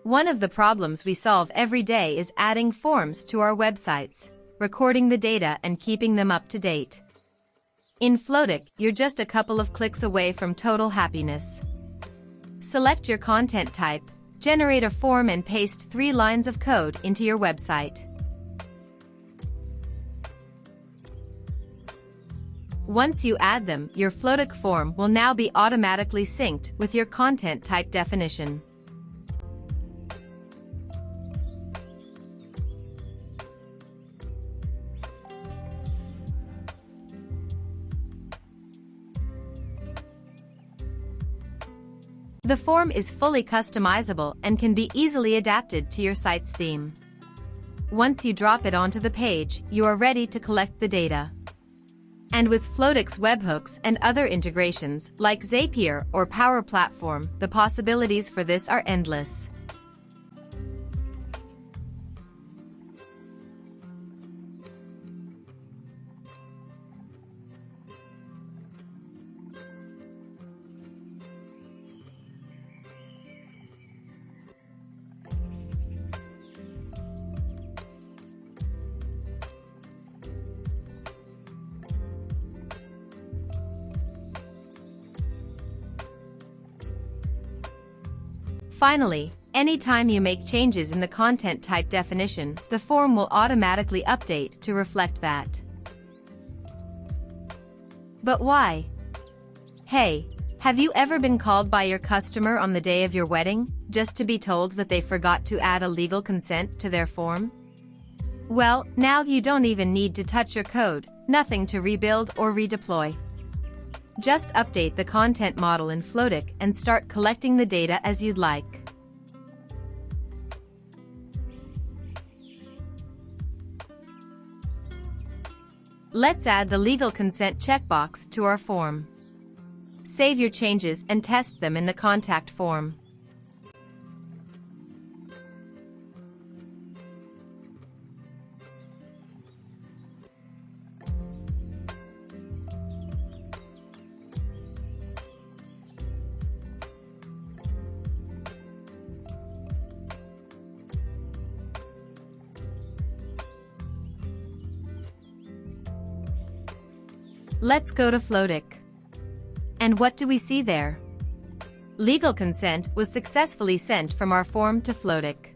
One of the problems we solve every day is adding forms to our websites, recording the data and keeping them up to date. In Flotiq, you're just a couple of clicks away from total happiness. Select your content type, generate a form and paste 3 lines of code into your website. Once you add them, your Flotiq form will now be automatically synced with your content type definition. The form is fully customizable and can be easily adapted to your site's theme. Once you drop it onto the page, you are ready to collect the data. And with Flotiq's webhooks and other integrations like Zapier or Power Platform, the possibilities for this are endless. Finally, anytime you make changes in the content type definition, the form will automatically update to reflect that. But why? Hey, have you ever been called by your customer on the day of your wedding, just to be told that they forgot to add a legal consent to their form? Well, now you don't even need to touch your code, nothing to rebuild or redeploy. Just update the content model in Flotiq and start collecting the data as you'd like. Let's add the legal consent checkbox to our form. Save your changes and test them in the contact form. Let's go to Flotiq. And what do we see there? Legal consent was successfully sent from our form to Flotiq.